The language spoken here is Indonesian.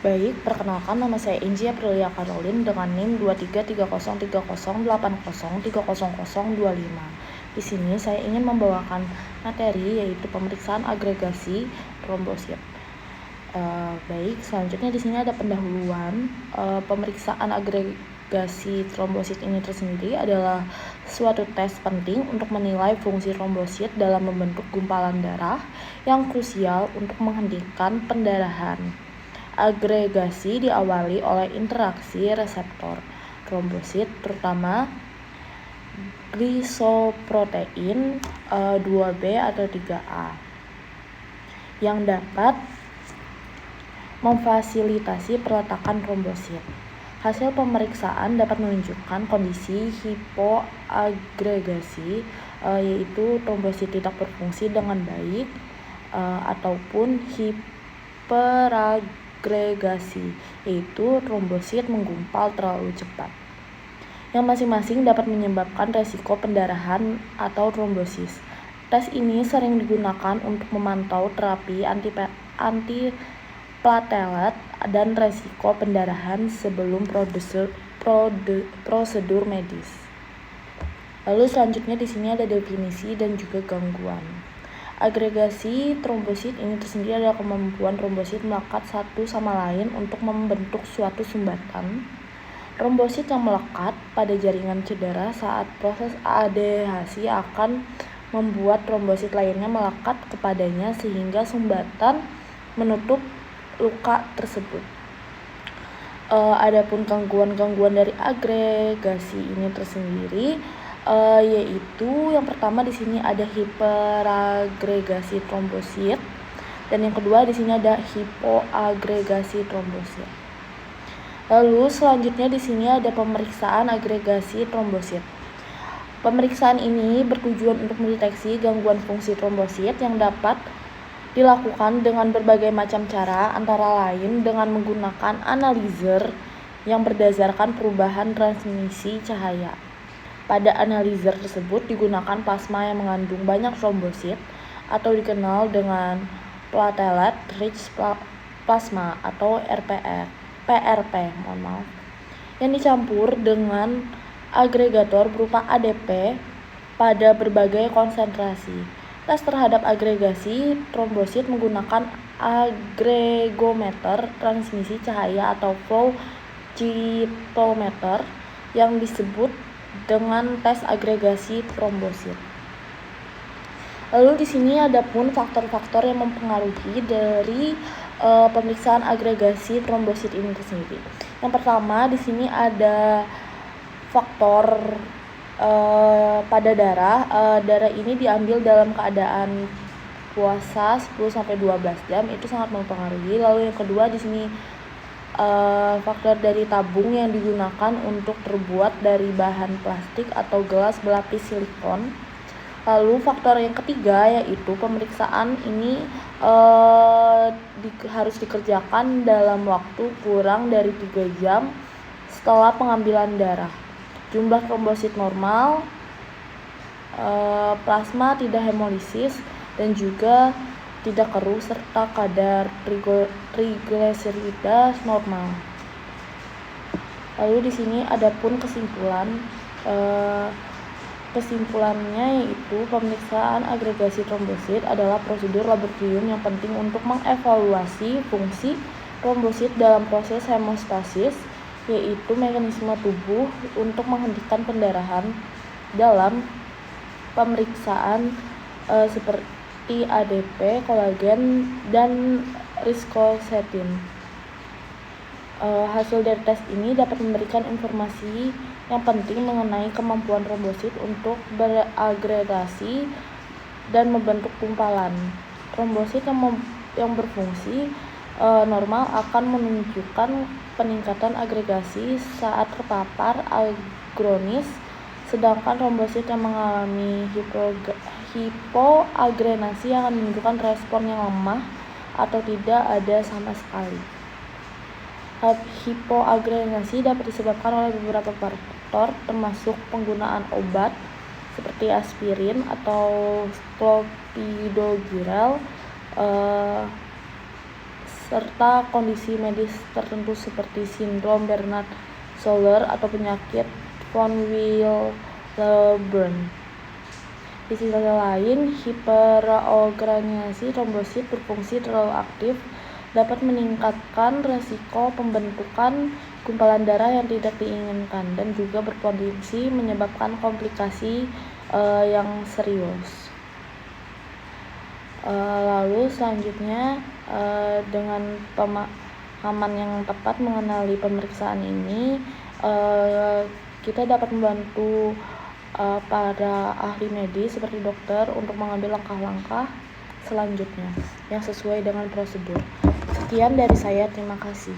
Baik, perkenalkan nama saya Inji Aprilia Karolin dengan NIM 23303080300025. Di sini saya ingin membawakan materi yaitu pemeriksaan agregasi trombosit. Baik, selanjutnya di sini ada pendahuluan. Pemeriksaan agregasi trombosit ini tersendiri adalah suatu tes penting untuk menilai fungsi trombosit dalam membentuk gumpalan darah yang krusial untuk menghentikan pendarahan. Agregasi diawali oleh interaksi reseptor trombosit, terutama glisoprotein 2B atau 3A, yang dapat memfasilitasi peletakan trombosit. Hasil pemeriksaan dapat menunjukkan kondisi hipoagregasi, yaitu trombosit tidak berfungsi dengan baik, ataupun hiperagregasi, yaitu trombosit menggumpal terlalu cepat, yang masing-masing dapat menyebabkan resiko pendarahan atau trombosis. Tes ini sering digunakan untuk memantau terapi antiplatelet dan resiko pendarahan sebelum prosedur medis. Lalu selanjutnya di sini ada definisi dan juga gangguan. Agregasi trombosit ini tersendiri adalah kemampuan trombosit melekat satu sama lain untuk membentuk suatu sumbatan. Trombosit yang melekat pada jaringan cedera saat proses adehasi akan membuat trombosit lainnya melekat kepadanya sehingga sumbatan menutup luka tersebut. Adapun gangguan-gangguan dari agregasi ini tersendiri yaitu yang pertama di sini ada hiperagregasi trombosit dan yang kedua di sini ada hipoagregasi trombosit. Lalu selanjutnya di sini ada pemeriksaan agregasi trombosit. Pemeriksaan ini bertujuan untuk mendeteksi gangguan fungsi trombosit yang dapat dilakukan dengan berbagai macam cara, antara lain dengan menggunakan analyzer yang berdasarkan perubahan transmisi cahaya. Pada analyzer tersebut digunakan plasma yang mengandung banyak trombosit atau dikenal dengan platelet rich plasma atau PRP, yang dicampur dengan agregator berupa ADP pada berbagai konsentrasi. Tes terhadap agregasi trombosit menggunakan agregometer transmisi cahaya atau flow cytometer yang disebut dengan tes agregasi trombosit. Lalu di sini ada pun faktor-faktor yang mempengaruhi dari pemeriksaan agregasi trombosit ini tersendiri. Yang pertama di sini ada faktor pada darah. Darah ini diambil dalam keadaan puasa 10-12 jam, itu sangat mempengaruhi. Lalu yang kedua di sini faktor dari tabung yang digunakan untuk terbuat dari bahan plastik atau gelas berlapis silikon. Lalu faktor yang ketiga yaitu pemeriksaan ini harus dikerjakan dalam waktu kurang dari 3 jam setelah pengambilan darah. Jumlah trombosit normal, plasma tidak hemolisis, dan juga tidak keruh, serta kadar trigliserida normal. Lalu di sini ada pun kesimpulannya yaitu pemeriksaan agregasi trombosit adalah prosedur laboratorium yang penting untuk mengevaluasi fungsi trombosit dalam proses hemostasis, yaitu mekanisme tubuh untuk menghentikan pendarahan dalam pemeriksaan seperti ADP, kolagen, dan riskosetin. Hasil dari tes ini dapat memberikan informasi yang penting mengenai kemampuan trombosit untuk beragregasi dan membentuk gumpalan. Trombosit yang berfungsi normal akan menunjukkan peningkatan agregasi saat terpapar agronis, sedangkan trombosit yang mengalami hipoagrenasi akan menunjukkan respon yang lemah atau tidak ada sama sekali. Hipoagrenasi dapat disebabkan oleh beberapa faktor, termasuk penggunaan obat seperti aspirin atau clopidogrel, serta kondisi medis tertentu seperti sindrom Bernard-Schauer atau penyakit von Willebrand. Di sisi lain, hiperorganisasi trombosit berfungsi terlalu aktif dapat meningkatkan resiko pembentukan gumpalan darah yang tidak diinginkan dan juga berpotensi menyebabkan komplikasi yang serius. Lalu selanjutnya dengan pemahaman yang tepat mengenali pemeriksaan ini, kita dapat membantu para ahli medis seperti dokter untuk mengambil langkah-langkah selanjutnya yang sesuai dengan prosedur. Sekian dari saya, terima kasih.